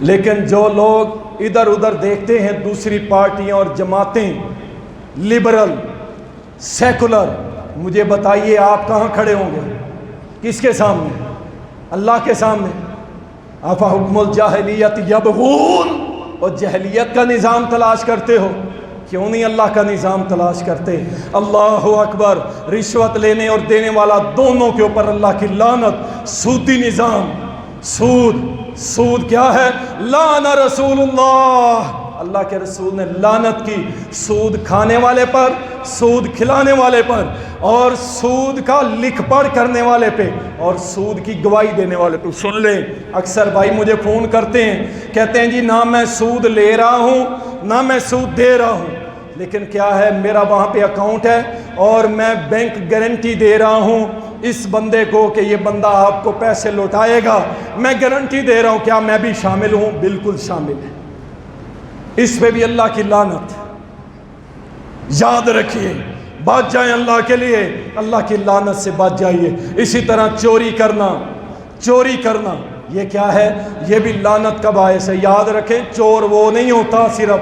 لیکن جو لوگ ادھر ادھر دیکھتے ہیں، دوسری پارٹیاں اور جماعتیں، لبرل، سیکولر، مجھے بتائیے آپ کہاں کھڑے ہوں گے؟ کس کے سامنے؟ اللہ کے سامنے۔ افا حکم الجاہلیت یبغون، اور جہلیت کا نظام تلاش کرتے ہو، کیوں نہیں اللہ کا نظام تلاش کرتے؟ اللہ اکبر۔ رشوت لینے اور دینے والا دونوں کے اوپر اللہ کی لعنت۔ سودی نظام، سود کیا ہے؟ لعن رسول اللہ کے رسول نے لعنت کی سود کھانے والے پر، سود کھلانے والے پر، اور سود کا لکھ پڑھ کرنے والے پہ، اور سود کی گواہی دینے والے پہ۔ سن لیں، اکثر بھائی مجھے فون کرتے ہیں، کہتے ہیں جی نہ میں سود لے رہا ہوں نہ میں سود دے رہا ہوں، لیکن کیا ہے میرا وہاں پہ اکاؤنٹ ہے اور میں بینک گارنٹی دے رہا ہوں اس بندے کو کہ یہ بندہ آپ کو پیسے لوٹائے گا، میں گارنٹی دے رہا ہوں، کیا میں بھی شامل ہوں؟ بالکل شامل ہے۔ اس پہ بھی اللہ کی لعنت۔ یاد رکھیے، بچ جائیں اللہ کے لیے، اللہ کی لعنت سے بچ جائیے۔ اسی طرح چوری کرنا یہ کیا ہے؟ یہ بھی لعنت کا باعث ہے۔ یاد رکھیں، چور وہ نہیں ہوتا صرف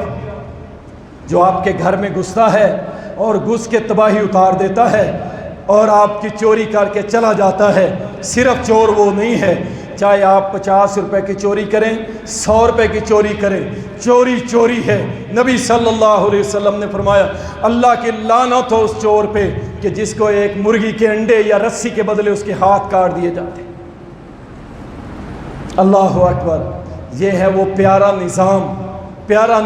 جو آپ کے گھر میں گھستا ہے اور گھس کے تباہی اتار دیتا ہے اور آپ کی چوری کر کے چلا جاتا ہے، صرف چور وہ نہیں ہے۔ چاہے آپ 50 روپے کی چوری کریں، 100 روپے کی چوری کریں، چوری ہے۔ نبی صلی اللہ علیہ وسلم نے فرمایا اللہ کی لعنت ہو اس چور پہ کہ جس کو ایک مرغی کے انڈے یا رسی کے بدلے اس کے ہاتھ کاٹ دیے جاتے۔ اللہ اکبر۔ یہ ہے وہ پیارا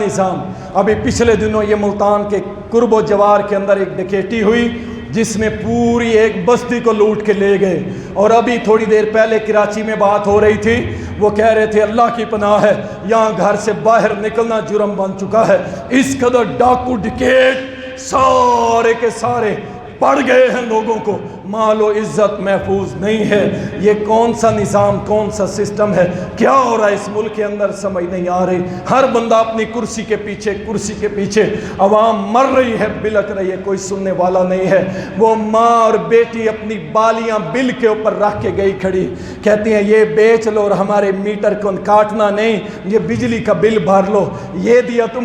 نظام۔ ابھی پچھلے دنوں یہ ملتان کے قرب و جوار کے اندر ایک ڈکیتی ہوئی جس میں پوری ایک بستی کو لوٹ کے لے گئے، اور ابھی تھوڑی دیر پہلے کراچی میں بات ہو رہی تھی، وہ کہہ رہے تھے اللہ کی پناہ ہے یہاں گھر سے باہر نکلنا جرم بن چکا ہے۔ اس قدر ڈاکو ڈکیٹ سارے کے سارے پڑ گئے ہیں، لوگوں کو مال و عزت محفوظ نہیں ہے۔ یہ کون سا نظام، کون سا سسٹم ہے؟ کیا ہو رہا ہے اس ملک کے اندر سمجھ نہیں آ رہی۔ ہر بندہ اپنی کرسی کے پیچھے، عوام مر رہی ہے، بلک رہی ہے، کوئی سننے والا نہیں ہے۔ وہ ماں اور بیٹی اپنی بالیاں بل کے اوپر رکھ کے گئی کھڑی، کہتی ہیں یہ بیچ لو اور ہمارے میٹر کو کاٹنا نہیں، یہ بجلی کا بل بھر لو، یہ دیا تم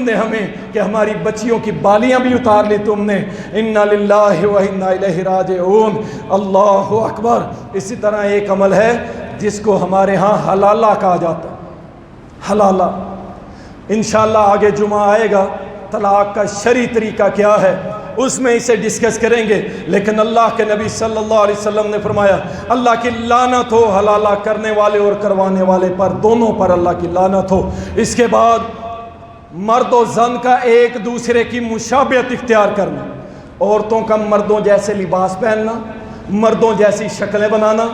نے ہمیں کہ ہماری بچیوں کی بالیاں بھی اتار لی تم نے۔ انا للہ و انا الیہ راجعون۔ اللہ اکبر۔ اسی طرح ایک عمل ہے جس کو ہمارے ہاں حلالہ کہا جاتا ہے، حلالہ۔ انشاءاللہ آگے جمعہ آئے گا، طلاق کا شرعی طریقہ کیا ہے اس میں اسے ڈسکس کریں گے، لیکن اللہ کے نبی صلی اللہ علیہ وسلم نے فرمایا اللہ کی لعنت ہو حلالہ کرنے والے اور کروانے والے پر، دونوں پر اللہ کی لعنت ہو۔ اس کے بعد مرد و زن کا ایک دوسرے کی مشابہت اختیار کرنا، عورتوں کا مردوں جیسے لباس پہننا، مردوں جیسی شکلیں بنانا،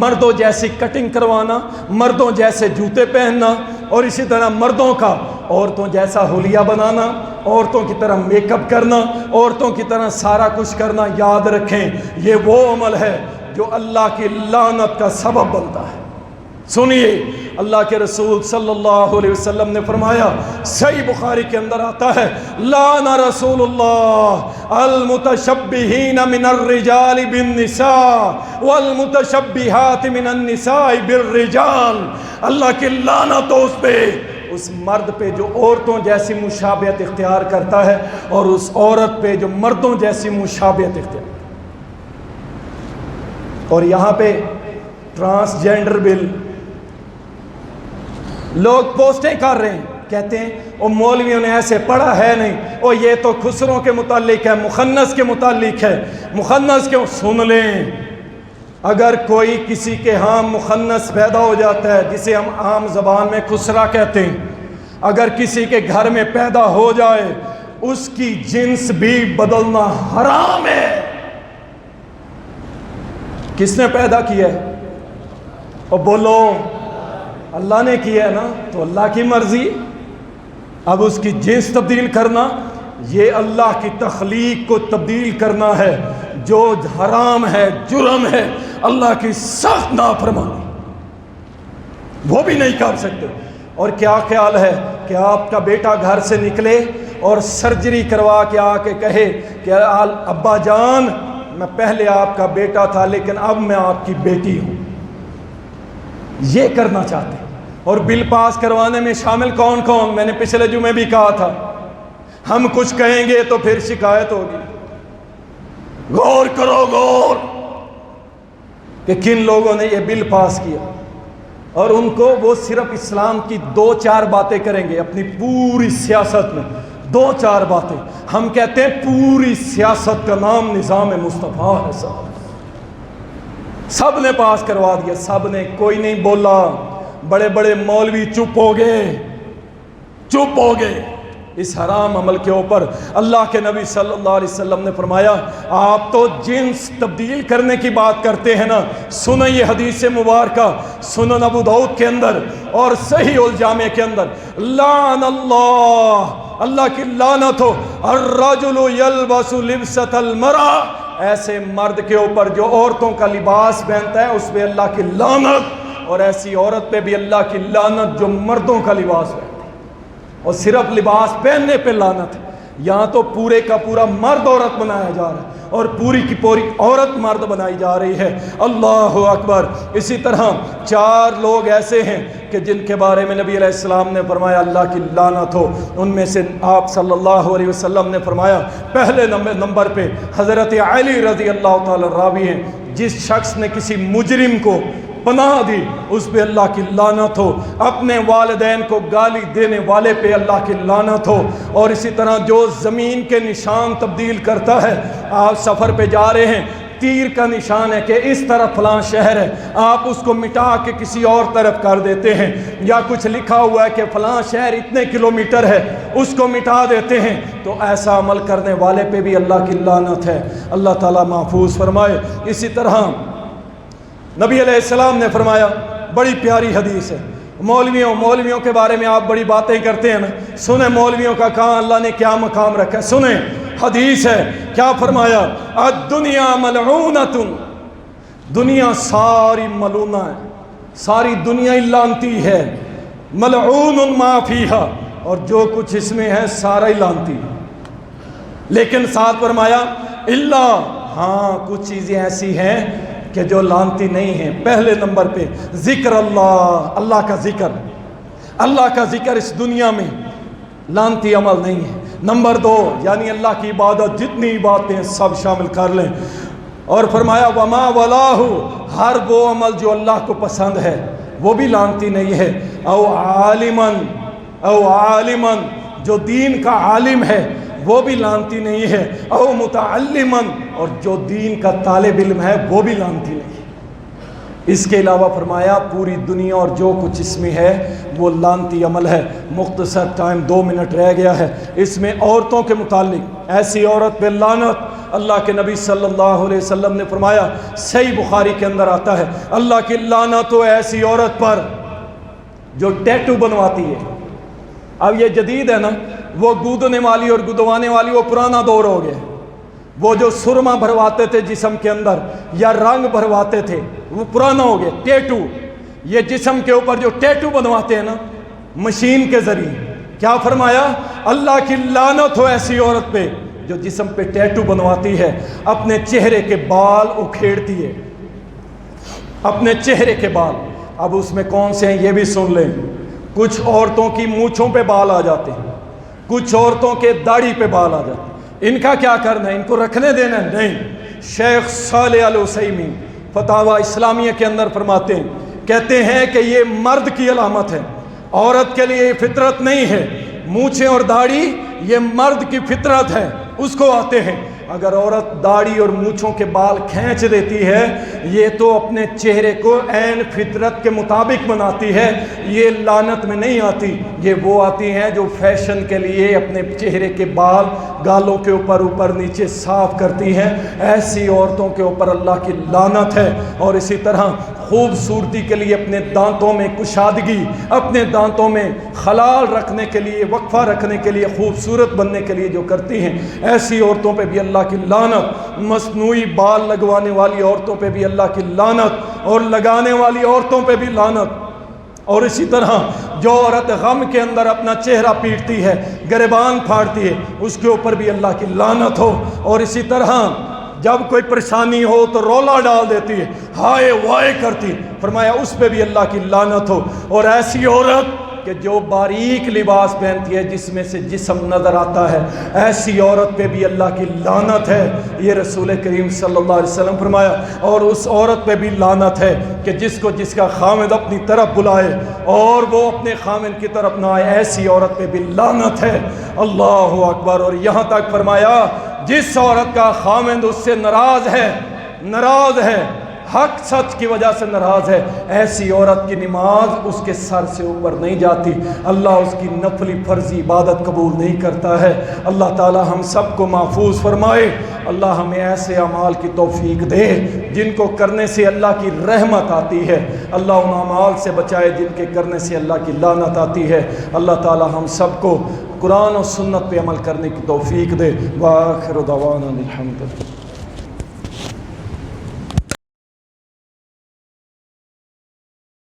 مردوں جیسی کٹنگ کروانا، مردوں جیسے جوتے پہننا، اور اسی طرح مردوں کا عورتوں جیسا حلیہ بنانا، عورتوں کی طرح میک اپ کرنا، عورتوں کی طرح سارا کچھ کرنا۔ یاد رکھیں یہ وہ عمل ہے جو اللہ کی لعنت کا سبب بنتا ہے۔ سنیے اللہ کے رسول صلی اللہ علیہ وسلم نے فرمایا، صحیح بخاری کے اندر آتا ہے، لعن رسول اللہ المتشبہین من الرجال بالنساء والمتشبہات من النساء بالرجال۔ اللہ کی لعنت ہو اس پہ، اس مرد پہ جو عورتوں جیسی مشابہت اختیار کرتا ہے، اور اس عورت پہ جو مردوں جیسی مشابہت اختیار کرتا ہے۔ اور یہاں پہ ٹرانسجینڈر بل لوگ پوسٹیں کر رہے ہیں، کہتے ہیں وہ مولویوں نے ایسے پڑھا ہے نہیں، وہ یہ تو خسروں کے متعلق ہے، مخنث کے متعلق ہے۔ مخنث کیوں؟ سن لیں، اگر کوئی کسی کے ہاں مخنث پیدا ہو جاتا ہے، جسے ہم عام زبان میں خسرا کہتے ہیں، اگر کسی کے گھر میں پیدا ہو جائے، اس کی جنس بھی بدلنا حرام ہے۔ کس نے پیدا کیا ہے؟ اور بولو اللہ نے کیا ہے نا، تو اللہ کی مرضی۔ اب اس کی جنس تبدیل کرنا، یہ اللہ کی تخلیق کو تبدیل کرنا ہے، جو حرام ہے، جرم ہے، اللہ کی سخت نافرمانی، وہ بھی نہیں کر سکتے۔ اور کیا خیال ہے کہ آپ کا بیٹا گھر سے نکلے اور سرجری کروا کے آ کے کہے کہ ابا جان میں پہلے آپ کا بیٹا تھا لیکن اب میں آپ کی بیٹی ہوں؟ یہ کرنا چاہتے ہیں۔ اور بل پاس کروانے میں شامل کون کون؟ میں نے پچھلے جمعے بھی کہا تھا، ہم کچھ کہیں گے تو پھر شکایت ہوگی۔ غور کرو، غور کہ کن لوگوں نے یہ بل پاس کیا، اور ان کو وہ صرف اسلام کی 2-4 باتیں کریں گے اپنی پوری سیاست میں، 2-4 باتیں۔ ہم کہتے ہیں پوری سیاست کا نام نظام مصطفیٰ ہے۔ سب نے پاس کروا دیا، سب نے، کوئی نہیں بولا۔ بڑے بڑے مولوی چپ ہو گئے اس حرام عمل کے اوپر۔ اللہ کے نبی صلی اللہ علیہ وسلم نے فرمایا، آپ تو جنس تبدیل کرنے کی بات کرتے ہیں نا، سنیں یہ حدیث مبارکہ سنن ابو داؤد کے اندر اور صحیح الجامع کے اندر، لعن اللہ کی لعنت ہو الرجل یلبس لبسۃ المرأة، ایسے مرد کے اوپر جو عورتوں کا لباس پہنتا ہے اس پہ اللہ کی لعنت، اور ایسی عورت پہ بھی اللہ کی لعنت جو مردوں کا لباس پہنتی ہے۔ اور صرف لباس پہننے پہ لعنت ہے، یہاں تو پورے کا پورا مرد عورت بنایا جا رہا ہے، اور پوری کی پوری عورت مرد بنائی جا رہی ہے۔ اللہ اکبر۔ اسی طرح 4 لوگ ایسے ہیں کہ جن کے بارے میں نبی علیہ السلام نے فرمایا اللہ کی لعنت ہو۔ ان میں سے آپ صلی اللہ علیہ وسلم نے فرمایا، پہلے نمبر پہ حضرت علی رضی اللہ تعالی راوی ہیں، جس شخص نے کسی مجرم کو پناہ دی اس پہ اللہ کی لعنت ہو، اپنے والدین کو گالی دینے والے پہ اللہ کی لعنت ہو۔ اور اسی طرح جو زمین کے نشان تبدیل کرتا ہے، آپ سفر پہ جا رہے ہیں، تیر کا نشان ہے کہ اس طرف فلاں شہر ہے، آپ اس کو مٹا کے کسی اور طرف کر دیتے ہیں، یا کچھ لکھا ہوا ہے کہ فلاں شہر اتنے کلومیٹر ہے، اس کو مٹا دیتے ہیں، تو ایسا عمل کرنے والے پہ بھی اللہ کی لعنت ہے۔ اللہ تعالیٰ محفوظ فرمائے۔ اسی طرح نبی علیہ السلام نے فرمایا، بڑی پیاری حدیث ہے، مولویوں کے بارے میں آپ بڑی باتیں کرتے ہیں نا، سنیں مولویوں کا کہاں اللہ نے کیا مقام رکھا ہے، سنیں حدیث ہے، کیا فرمایا، الدنیا ملعونۃ، دنیا ساری ملعونہ ہے، ساری دنیا ہی لعنتی ہے، ملعون ما فیہا، اور جو کچھ اس میں ہے سارا ہی لعنتی ہے۔ لیکن ساتھ فرمایا الا، ہاں کچھ چیزیں ایسی ہیں کہ جو لعنتی نہیں ہیں۔ پہلے نمبر پہ ذکر اللہ، اللہ کا ذکر اس دنیا میں لعنتی عمل نہیں ہے۔ نمبر 2 یعنی اللہ کی عبادت، جتنی باتیں سب شامل کر لیں۔ اور فرمایا وما ولاہ، ہر وہ عمل جو اللہ کو پسند ہے وہ بھی لعنتی نہیں ہے۔ او عالمن، جو دین کا عالم ہے، وہ بھی لانتی نہیں ہے، او متعلمن، اور جو دین کا طالب علم ہے وہ بھی لانتی نہیں ہے۔ اس کے علاوہ فرمایا پوری دنیا اور جو کچھ اس میں ہے وہ لانتی عمل ہے۔ مختصر ٹائم 2 منٹ رہ گیا ہے، اس میں عورتوں کے متعلق ایسی عورت پہ لعنت۔ اللہ کے نبی صلی اللہ علیہ وسلم نے فرمایا، صحیح بخاری کے اندر آتا ہے، اللہ کی لعنت ہو ایسی عورت پر جو ٹیٹو بنواتی ہے۔ اب یہ جدید ہے نا، وہ گودنے والی اور گدوانے والی وہ پرانا دور ہو گیا۔ وہ جو سرما بھرواتے تھے جسم کے اندر یا رنگ بھرواتے تھے وہ پرانا ہو گیا۔ ٹیٹو، یہ جسم کے اوپر جو ٹیٹو بنواتے ہیں نا مشین کے ذریعے، کیا فرمایا؟ اللہ کی لعنت ہو ایسی عورت پہ جو جسم پہ ٹیٹو بنواتی ہے، اپنے چہرے کے بال اکھیڑتی ہے، اپنے چہرے کے بال۔ اب اس میں کون سے ہیں یہ بھی سن لیں۔ کچھ عورتوں کی مونچھوں پہ بال آ جاتے ہیں، کچھ عورتوں کے داڑھی پہ بال آ جاتے ہیں۔ ان کا کیا کرنا ہے؟ ان کو رکھنے دینا ہے؟ نہیں۔ شیخ صالح العثیمین فتاوی اسلامیہ کے اندر فرماتے ہیں، کہتے ہیں کہ یہ مرد کی علامت ہے، عورت کے لیے یہ فطرت نہیں ہے۔ مونچھیں اور داڑھی یہ مرد کی فطرت ہے، اس کو آتے ہیں۔ اگر عورت داڑھی اور مونچھوں کے بال کھینچ دیتی ہے، یہ تو اپنے چہرے کو عین فطرت کے مطابق بناتی ہے، یہ لعنت میں نہیں آتی۔ یہ وہ آتی ہیں جو فیشن کے لیے اپنے چہرے کے بال گالوں کے اوپر نیچے صاف کرتی ہیں، ایسی عورتوں کے اوپر اللہ کی لعنت ہے۔ اور اسی طرح خوبصورتی کے لیے اپنے دانتوں میں کشادگی، اپنے دانتوں میں خلال رکھنے کے لیے، وقفہ رکھنے کے لیے، خوبصورت بننے کے لیے جو کرتی ہیں، ایسی عورتوں پہ بھی اللہ کی لعنت۔ مصنوعی بال لگوانے والی عورتوں پہ بھی اللہ کی لعنت، اور لگانے والی عورتوں پہ بھی لعنت۔ اور اسی طرح جو عورت غم کے اندر اپنا چہرہ پیٹتی ہے، گریبان پھاڑتی ہے، اس کے اوپر بھی اللہ کی لعنت ہو۔ اور اسی طرح جب کوئی پریشانی ہو تو رولا ڈال دیتی ہے، ہائے وائے کرتی، فرمایا اس پہ بھی اللہ کی لعنت ہو۔ اور ایسی عورت کہ جو باریک لباس پہنتی ہے جس میں سے جسم نظر آتا ہے، ایسی عورت پہ بھی اللہ کی لعنت ہے، یہ رسول کریم صلی اللہ علیہ وسلم فرمایا۔ اور اس عورت پہ بھی لعنت ہے کہ جس کو جس کا خامد اپنی طرف بلائے اور وہ اپنے خامد کی طرف نہ آئے، ایسی عورت پہ بھی لعنت ہے۔ اللہ اکبر۔ اور یہاں تک فرمایا جس عورت کا خامد اس سے ناراض ہے، حق سچ کی وجہ سے ناراض ہے، ایسی عورت کی نماز اس کے سر سے اوپر نہیں جاتی، اللہ اس کی نفلی فرضی عبادت قبول نہیں کرتا ہے۔ اللہ تعالی ہم سب کو محفوظ فرمائے، اللہ ہمیں ایسے اعمال کی توفیق دے جن کو کرنے سے اللہ کی رحمت آتی ہے، اللہ ان اعمال سے بچائے جن کے کرنے سے اللہ کی لعنت آتی ہے۔ اللہ تعالی ہم سب کو قرآن و سنت پہ عمل کرنے کی توفیق دے۔ وآخر دعوانا الحمدللہ۔